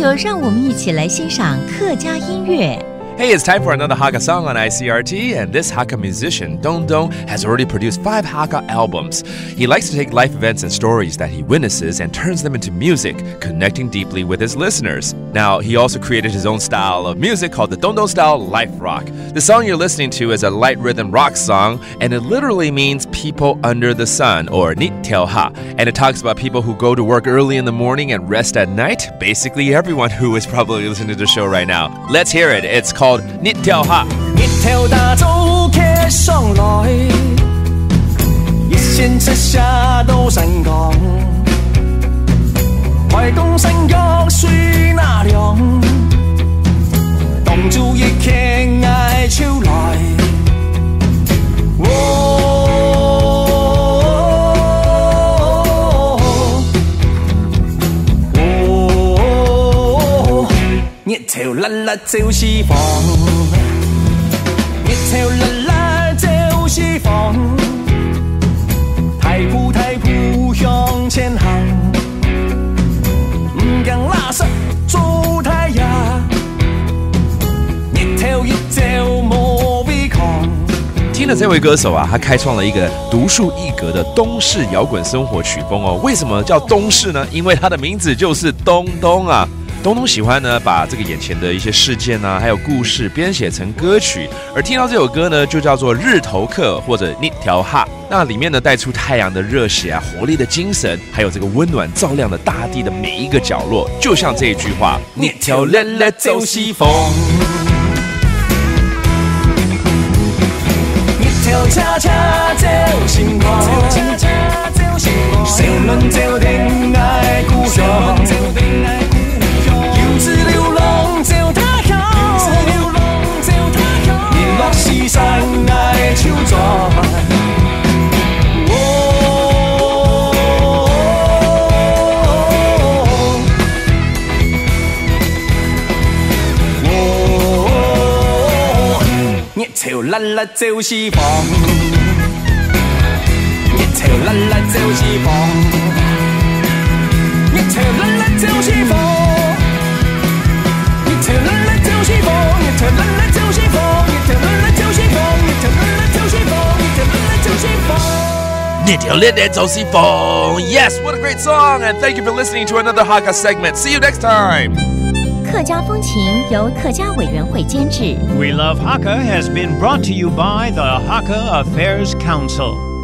就让我们一起来欣赏客家音乐。Hey, it's time for another Hakka song on ICRT, and this Hakka musician, Dong Dong, has already produced 5 Hakka albums. He likes to take life events and stories that he witnesses and turns them into music, connecting deeply with his listeners. Now, he also created his own style of music called the Dong Dong style life rock. The song you're listening to is a light rhythm rock song, and it literally means people under the sun, or Nit Tel Ha. And it talks about people who go to work early in the morning and rest at night. Basically, everyone who is probably listening to the show right now. Let's hear it. It's called Nit Tel Ha. Nit Tel Da早騎上來，一線之下都神講，台東新腳水那涼，當朝亦傾嗌潮來。熱潮辣辣就是房，熱潮辣辣就是房，太步向前行，唔驚垃圾做太陽，熱潮一朝無違抗。听了这位歌手啊，他开创了一个独树一格的东式摇滚生活曲风哦。为什么叫东式呢？因为他的名字就是东东啊。东东喜欢呢，把这个眼前的一些事件啊，还有故事编写成歌曲，而听到这首歌呢，就叫做日头客或者 Nit Tel Ha。那里面呢，带出太阳的热血啊，活力的精神，还有这个温暖照亮了大地的每一个角落。就像这一句话 ，Nit Tel Ha 就是風，熱潮恰恰就星光，成輪就定愛故鄉。自流浪就他鄉，連落時山愛超載。熱潮辣辣就是房，熱潮辣辣就是房，熱潮辣辣就是房。Nit Tel Ha 就是風 Yes, what a great song! And thank you for listening to another Hakka segment. See you next time! 客家风情由客家委员会监制。 We Love Hakka has been brought to you by the Hakka Affairs Council.